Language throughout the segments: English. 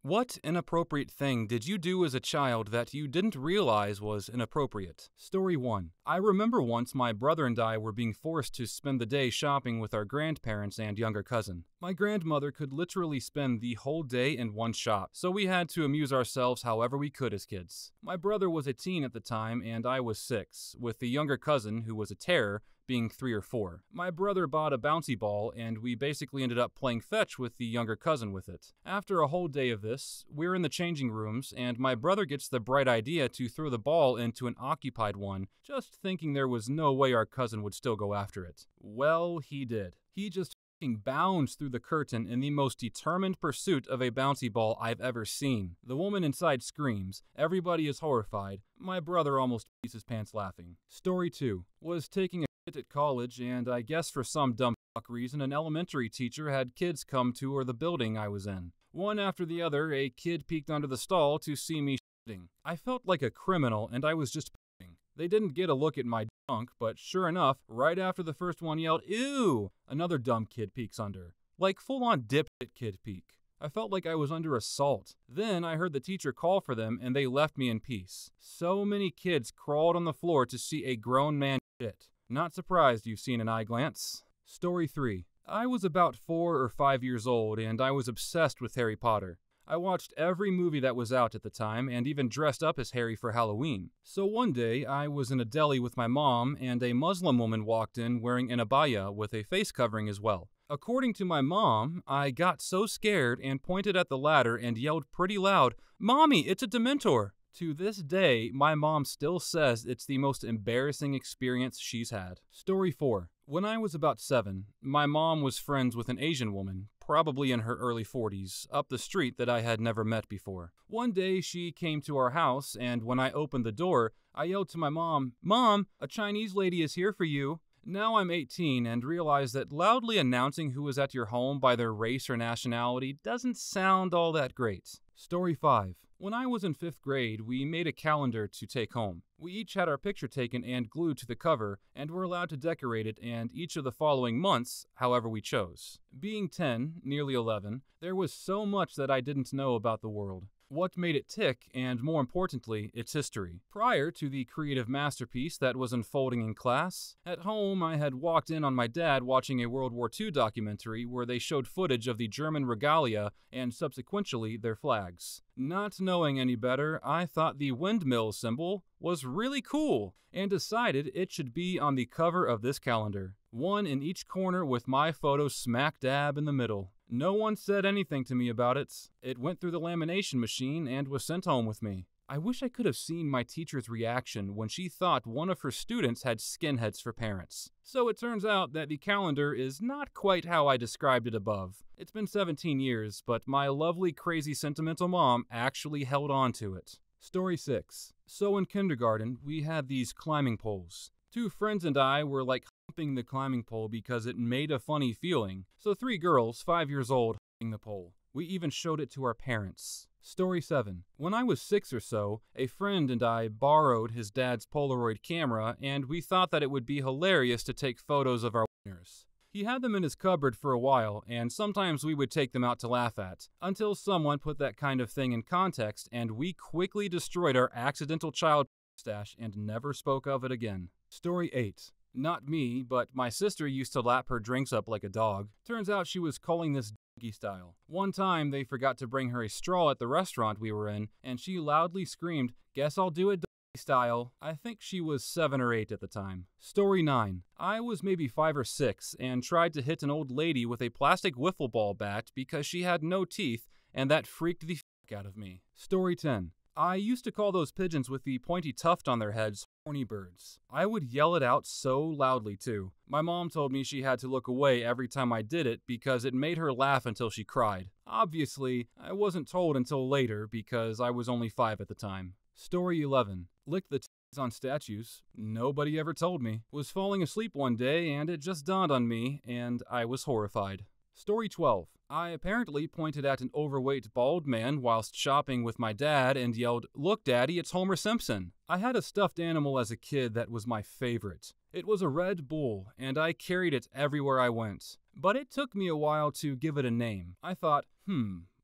What inappropriate thing did you do as a child that you didn't realize was inappropriate? Story 1. I remember once my brother and I were being forced to spend the day shopping with our grandparents and younger cousin. My grandmother could literally spend the whole day in one shop, so we had to amuse ourselves however we could as kids. My brother was a teen at the time and I was 6, with the younger cousin, who was a terror, being 3 or 4. My brother bought a bouncy ball and we basically ended up playing fetch with the younger cousin with it. After a whole day of this, we're in the changing rooms and my brother gets the bright idea to throw the ball into an occupied one, just thinking there was no way our cousin would still go after it. Well, he did. He just bounds through the curtain in the most determined pursuit of a bouncy ball I've ever seen. The woman inside screams. Everybody is horrified. My brother almost pees his pants laughing. Story 2. Was taking a shit at college, and I guess for some dumb fuck reason an elementary teacher had kids come tour the building I was in. One after the other, a kid peeked under the stall to see me shitting. I felt like a criminal and I was just peeing. They didn't get a look at my junk, but sure enough, right after the first one yelled, "Ew!" another dumb kid peeks under. Like full-on dipshit kid peek. I felt like I was under assault. Then I heard the teacher call for them and they left me in peace. So many kids crawled on the floor to see a grown man shit. Not surprised you've seen an eye glance. Story 3. I was about 4 or 5 years old and I was obsessed with Harry Potter. I watched every movie that was out at the time and even dressed up as Harry for Halloween. So one day, I was in a deli with my mom and a Muslim woman walked in wearing an abaya with a face covering as well. According to my mom, I got so scared and pointed at the ladder and yelled pretty loud, "Mommy, it's a Dementor!" To this day, my mom still says it's the most embarrassing experience she's had. Story 4. When I was about 7, my mom was friends with an Asian woman, probably in her early 40s, up the street that I had never met before. One day she came to our house, and when I opened the door, I yelled to my mom, "Mom, a Chinese lady is here for you." Now I'm 18 and realize that loudly announcing who is at your home by their race or nationality doesn't sound all that great. Story 5. When I was in 5th grade, we made a calendar to take home. We each had our picture taken and glued to the cover, and were allowed to decorate it and each of the following months, however we chose. Being 10, nearly 11, there was so much that I didn't know about the world. What made it tick, and more importantly, its history. Prior to the creative masterpiece that was unfolding in class, at home I had walked in on my dad watching a World War II documentary where they showed footage of the German regalia and subsequently their flags. Not knowing any better, I thought the windmill symbol was really cool and decided it should be on the cover of this calendar. One in each corner with my photo smack dab in the middle. No one said anything to me about it. It went through the lamination machine and was sent home with me. I wish I could have seen my teacher's reaction when she thought one of her students had skinheads for parents. So it turns out that the calendar is not quite how I described it above. It's been 17 years, but my lovely crazy sentimental mom actually held on to it. Story 6. So in kindergarten, we had these climbing poles. 2 friends and I were like humping the climbing pole because it made a funny feeling. So 3 girls, 5 years old, humping the pole. We even showed it to our parents. Story 7. When I was 6 or so, a friend and I borrowed his dad's Polaroid camera and we thought that it would be hilarious to take photos of our wieners. He had them in his cupboard for a while, and sometimes we would take them out to laugh at, until someone put that kind of thing in context and we quickly destroyed our accidental child stash and never spoke of it again. Story 8. Not me, but my sister used to lap her drinks up like a dog. Turns out she was calling this doggy style. One time they forgot to bring her a straw at the restaurant we were in, and she loudly screamed, "Guess I'll do it doggy style." I think she was 7 or 8 at the time. Story 9. I was maybe 5 or 6 and tried to hit an old lady with a plastic wiffle ball bat because she had no teeth, and that freaked the fuck out of me. Story 10. I used to call those pigeons with the pointy tuft on their heads horny birds. I would yell it out so loudly too. My mom told me she had to look away every time I did it because it made her laugh until she cried. Obviously, I wasn't told until later because I was only 5 at the time. Story 11. Lick the tits on statues. Nobody ever told me. Was falling asleep one day and it just dawned on me and I was horrified. Story 12. I apparently pointed at an overweight bald man whilst shopping with my dad and yelled, "Look, Daddy, it's Homer Simpson." I had a stuffed animal as a kid that was my favorite. It was a Red Bull, and I carried it everywhere I went. But it took me a while to give it a name. I thought,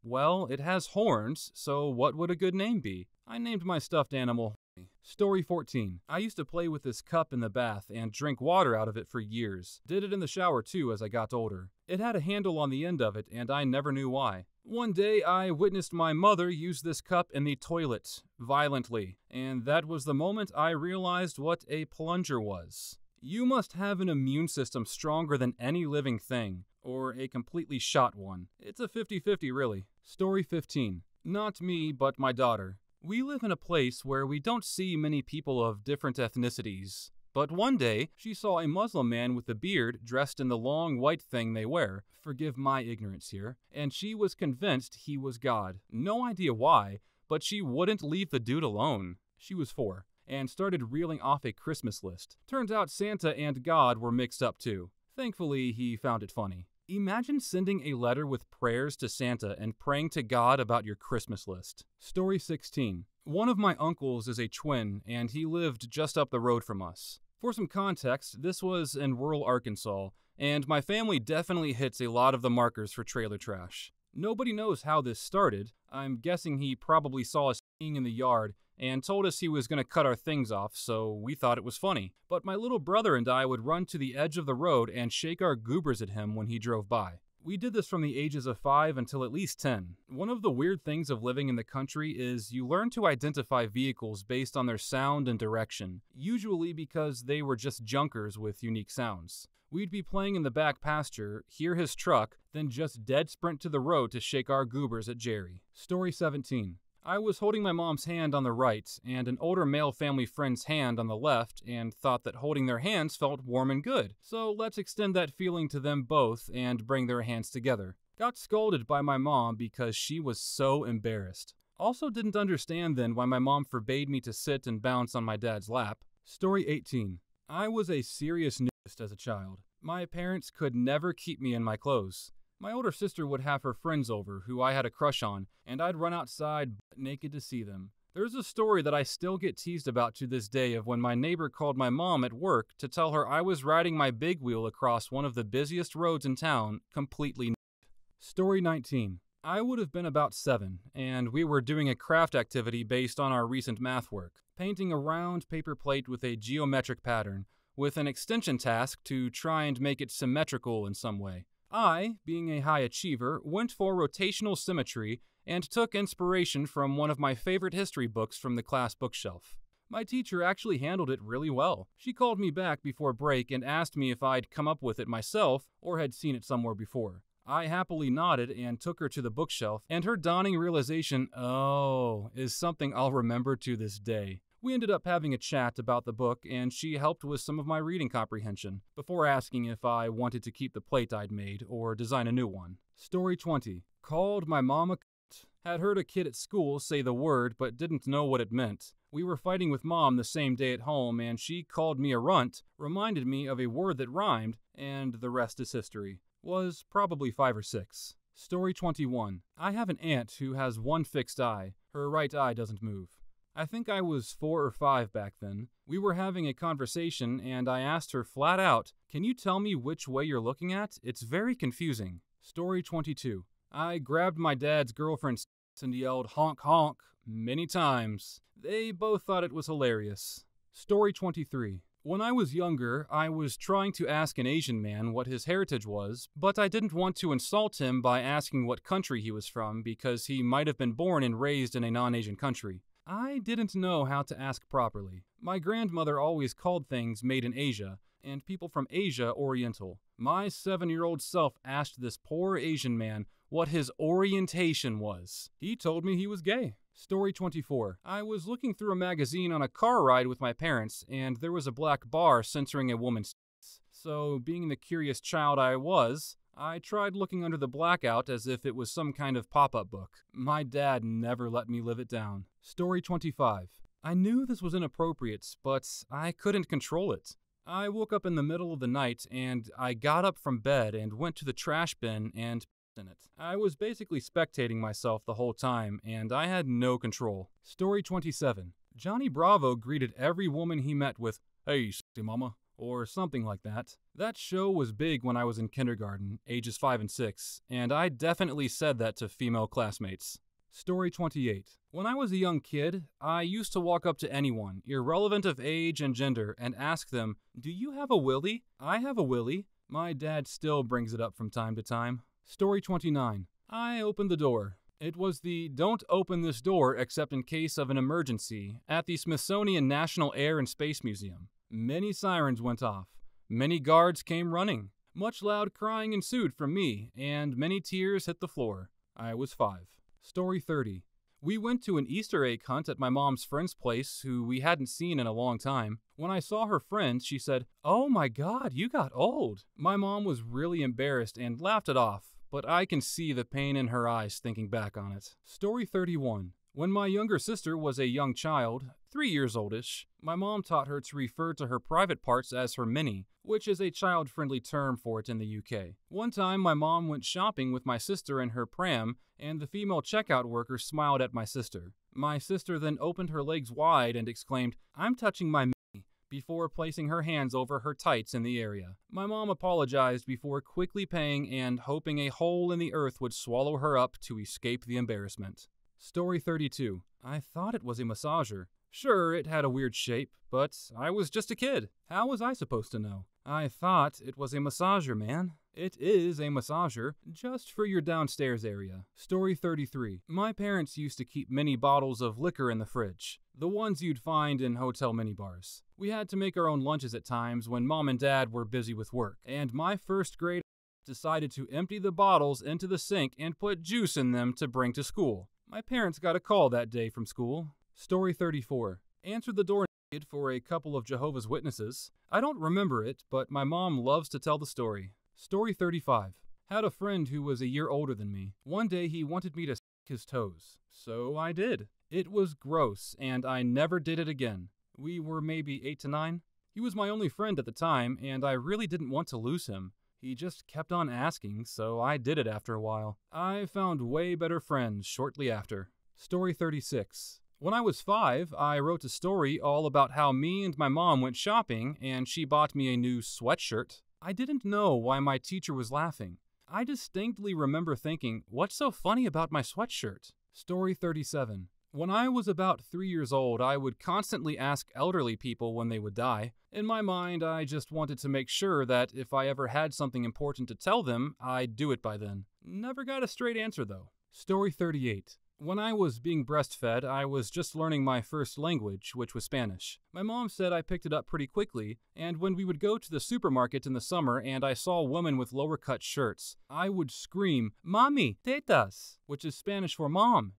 Well, it has horns, so what would a good name be? I named my stuffed animal. Story 14. I used to play with this cup in the bath and drink water out of it for years. Did it in the shower too as I got older. It had a handle on the end of it, and I never knew why. One day, I witnessed my mother use this cup in the toilet, violently, and that was the moment I realized what a plunger was. You must have an immune system stronger than any living thing, or a completely shot one. It's a 50-50 really. Story 15. Not me, but my daughter. We live in a place where we don't see many people of different ethnicities. But one day, she saw a Muslim man with a beard dressed in the long white thing they wear, forgive my ignorance here, and she was convinced he was God. No idea why, but she wouldn't leave the dude alone. She was 4, and started reeling off a Christmas list. Turns out Santa and God were mixed up too. Thankfully, he found it funny. Imagine sending a letter with prayers to Santa and praying to God about your Christmas list. Story 16. One of my uncles is a twin, and he lived just up the road from us. For some context, this was in rural Arkansas, and my family definitely hits a lot of the markers for trailer trash. Nobody knows how this started. I'm guessing he probably saw us in the yard and told us he was going to cut our things off, so we thought it was funny. But my little brother and I would run to the edge of the road and shake our goobers at him when he drove by. We did this from the ages of 5 until at least 10. One of the weird things of living in the country is you learn to identify vehicles based on their sound and direction, usually because they were just junkers with unique sounds. We'd be playing in the back pasture, hear his truck, then just dead sprint to the road to shake our goobers at Jerry. Story 17. I was holding my mom's hand on the right and an older male family friend's hand on the left and thought that holding their hands felt warm and good. So let's extend that feeling to them both and bring their hands together. Got scolded by my mom because she was so embarrassed. Also didn't understand then why my mom forbade me to sit and bounce on my dad's lap. Story 18. I was a serious nudist as a child. My parents could never keep me in my clothes. My older sister would have her friends over, who I had a crush on, and I'd run outside butt naked to see them. There's a story that I still get teased about to this day of when my neighbor called my mom at work to tell her I was riding my big wheel across one of the busiest roads in town, completely naked. Story 19. I would have been about 7, and we were doing a craft activity based on our recent math work, painting a round paper plate with a geometric pattern, with an extension task to try and make it symmetrical in some way. I, being a high achiever, went for rotational symmetry and took inspiration from one of my favorite history books from the class bookshelf. My teacher actually handled it really well. She called me back before break and asked me if I'd come up with it myself or had seen it somewhere before. I happily nodded and took her to the bookshelf, and her dawning realization, oh, is something I'll remember to this day. We ended up having a chat about the book, and she helped with some of my reading comprehension, before asking if I wanted to keep the plate I'd made or design a new one. Story 20. Called my mom a cunt. Had heard a kid at school say the word but didn't know what it meant. We were fighting with mom the same day at home, and she called me a runt, reminded me of a word that rhymed, and the rest is history. Was probably 5 or 6. Story 21. I have an aunt who has one fixed eye. Her right eye doesn't move. I think I was 4 or 5 back then. We were having a conversation and I asked her flat out, "Can you tell me which way you're looking at? It's very confusing." Story 22. I grabbed my dad's girlfriend's and yelled honk honk many times. They both thought it was hilarious. Story 23. When I was younger, I was trying to ask an Asian man what his heritage was, but I didn't want to insult him by asking what country he was from because he might have been born and raised in a non-Asian country. I didn't know how to ask properly. My grandmother always called things made in Asia, and people from Asia Oriental. My 7-year-old self asked this poor Asian man what his orientation was. He told me he was gay. Story 24. I was looking through a magazine on a car ride with my parents, and there was a black bar censoring a woman's tits. So, being the curious child I was, I tried looking under the blackout as if it was some kind of pop-up book. My dad never let me live it down. Story 25. I knew this was inappropriate, but I couldn't control it. I woke up in the middle of the night, and I got up from bed and went to the trash bin and in it. I was basically spectating myself the whole time, and I had no control. Story 27. Johnny Bravo greeted every woman he met with, "Hey, sexy mama," or something like that. That show was big when I was in kindergarten, ages 5 and 6, and I definitely said that to female classmates. Story 28. When I was a young kid, I used to walk up to anyone, irrelevant of age and gender, and ask them, "Do you have a willy?" "I have a willy." My dad still brings it up from time to time. Story 29. I opened the door. It was the "don't open this door except in case of an emergency" at the Smithsonian National Air and Space Museum. Many sirens went off. Many guards came running. Much loud crying ensued from me, and many tears hit the floor. I was 5. Story 30. We went to an Easter egg hunt at my mom's friend's place, who we hadn't seen in a long time. When I saw her friend, she said, "Oh my God, you got old." My mom was really embarrassed and laughed it off, but I can see the pain in her eyes thinking back on it. Story 31. When my younger sister was a young child, 3 years oldish, my mom taught her to refer to her private parts as her mini, which is a child-friendly term for it in the UK. One time, my mom went shopping with my sister in her pram, and the female checkout worker smiled at my sister. My sister then opened her legs wide and exclaimed, "I'm touching my mini," before placing her hands over her tights in the area. My mom apologized before quickly paying and hoping a hole in the earth would swallow her up to escape the embarrassment. Story 32. I thought it was a massager. Sure, it had a weird shape, but I was just a kid. How was I supposed to know? I thought it was a massager, man. It is a massager, just for your downstairs area. Story 33. My parents used to keep mini bottles of liquor in the fridge, the ones you'd find in hotel minibars. We had to make our own lunches at times when mom and dad were busy with work, and my first grade decided to empty the bottles into the sink and put juice in them to bring to school. My parents got a call that day from school. Story 34. Answered the door naked for a couple of Jehovah's Witnesses. I don't remember it, but my mom loves to tell the story. Story 35. Had a friend who was a year older than me. One day he wanted me to suck his toes, so I did. It was gross, and I never did it again. We were maybe 8 to 9. He was my only friend at the time, and I really didn't want to lose him. He just kept on asking, so I did it after a while. I found way better friends shortly after. Story 36. When I was 5, I wrote a story all about how me and my mom went shopping and she bought me a new sweatshirt. I didn't know why my teacher was laughing. I distinctly remember thinking, "What's so funny about my sweatshirt?" Story 37. When I was about 3 years old, I would constantly ask elderly people when they would die. In my mind, I just wanted to make sure that if I ever had something important to tell them, I'd do it by then. Never got a straight answer, though. Story 38. When I was being breastfed, I was just learning my first language, which was Spanish. My mom said I picked it up pretty quickly, and when we would go to the supermarket in the summer and I saw women with lower-cut shirts, I would scream, "Mami, tetas," which is Spanish for mom.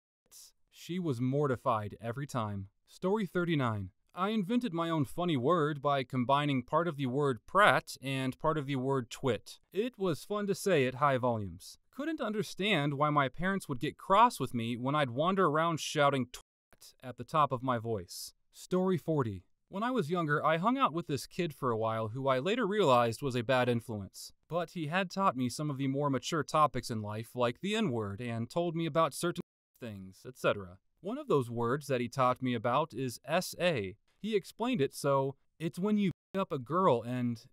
She was mortified every time. Story 39. I invented my own funny word by combining part of the word prat and part of the word twit. It was fun to say at high volumes. Couldn't understand why my parents would get cross with me when I'd wander around shouting twat at the top of my voice. Story 40. When I was younger, I hung out with this kid for a while who I later realized was a bad influence. But he had taught me some of the more mature topics in life, like the N-word, and told me about certain things, etc. One of those words that he taught me about is SA. He explained it so, it's when you pick up a girl and,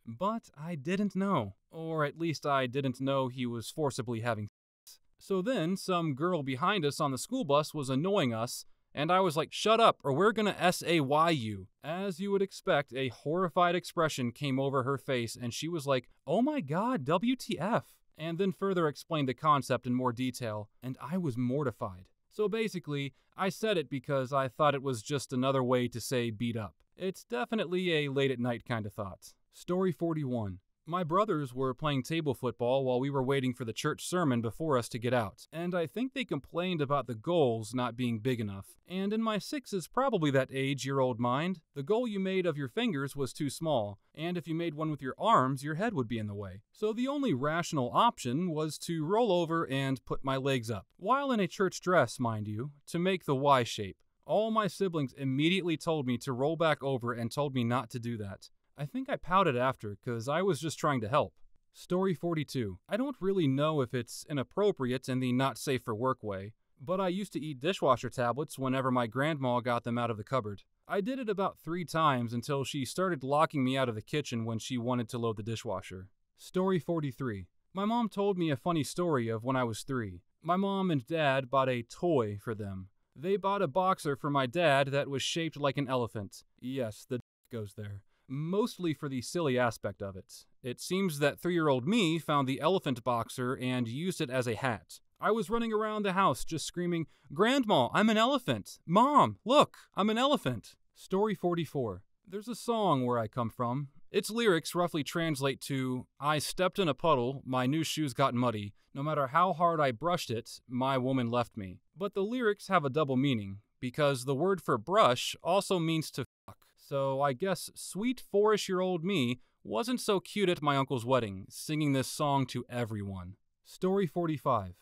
but I didn't know. Or at least I didn't know he was forcibly having sex. So then, some girl behind us on the school bus was annoying us, and I was like, "Shut up, or we're gonna SAY you." As you would expect, a horrified expression came over her face, and she was like, "Oh my God, WTF?" And then further explained the concept in more detail, and I was mortified. So basically, I said it because I thought it was just another way to say beat up. It's definitely a late-at-night kind of thought. Story 41. My brothers were playing table football while we were waiting for the church sermon before us to get out, and I think they complained about the goals not being big enough. And in my 6 is probably that age-year-old mind, the goal you made of your fingers was too small, and if you made one with your arms, your head would be in the way. So the only rational option was to roll over and put my legs up, while in a church dress, mind you, to make the Y shape. All my siblings immediately told me to roll back over and told me not to do that. I think I pouted after, cause I was just trying to help. Story 42. I don't really know if it's inappropriate in the not safe for work way, but I used to eat dishwasher tablets whenever my grandma got them out of the cupboard. I did it about 3 times until she started locking me out of the kitchen when she wanted to load the dishwasher. Story 43. My mom told me a funny story of when I was 3. My mom and dad bought a toy for them. They bought a boxer for my dad that was shaped like an elephant. Yes, the goes there. Mostly for the silly aspect of it. It seems that 3-year-old me found the elephant boxer and used it as a hat. I was running around the house just screaming, "Grandma, I'm an elephant! Mom, look, I'm an elephant!" Story 44. There's a song where I come from. Its lyrics roughly translate to, "I stepped in a puddle, my new shoes got muddy. No matter how hard I brushed it, my woman left me." But the lyrics have a double meaning, because the word for brush also means to fuck. So I guess sweet 4-ish-year-old me wasn't so cute at my uncle's wedding, singing this song to everyone. Story 45.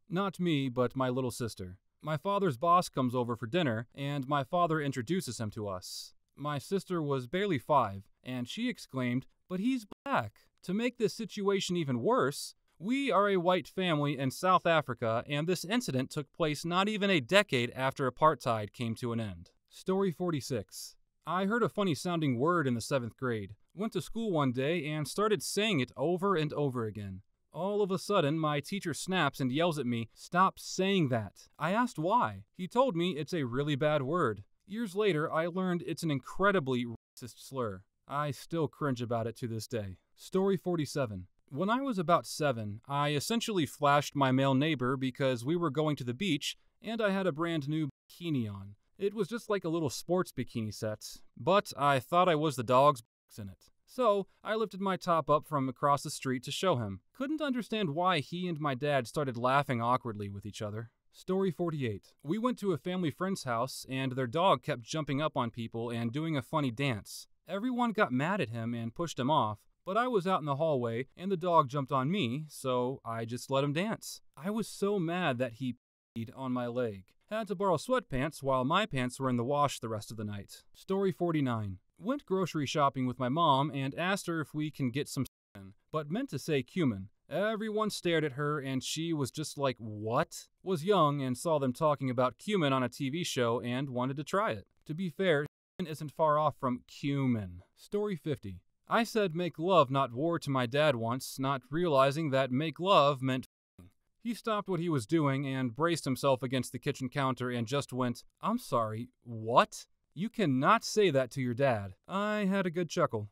Not me, but my little sister. My father's boss comes over for dinner, and my father introduces him to us. My sister was barely 5, and she exclaimed, "But he's black." To make this situation even worse, we are a white family in South Africa, and this incident took place not even a decade after apartheid came to an end. Story 46. I heard a funny-sounding word in the 7th grade, went to school one day, and started saying it over and over again. All of a sudden, my teacher snaps and yells at me, "Stop saying that." I asked why. He told me it's a really bad word. Years later, I learned it's an incredibly racist slur. I still cringe about it to this day. Story 47. When I was about 7, I essentially flashed my male neighbor because we were going to the beach and I had a brand new bikini on. It was just like a little sports bikini set, but I thought I was the dog's in it. So I lifted my top up from across the street to show him. Couldn't understand why he and my dad started laughing awkwardly with each other. Story 48. We went to a family friend's house and their dog kept jumping up on people and doing a funny dance. Everyone got mad at him and pushed him off, but I was out in the hallway and the dog jumped on me, so I just let him dance. I was so mad that he peed on my leg. Had to borrow sweatpants while my pants were in the wash the rest of the night. Story 49. Went grocery shopping with my mom and asked her if we can get some cumin, but meant to say cumin. Everyone stared at her and she was just like, "What?" Was young and saw them talking about cumin on a TV show and wanted to try it. To be fair, cumin isn't far off from cumin. Story 50. I said make love not war to my dad once, not realizing that make love meant He stopped what he was doing and braced himself against the kitchen counter and just went, "I'm sorry, what? You cannot say that to your dad." I had a good chuckle.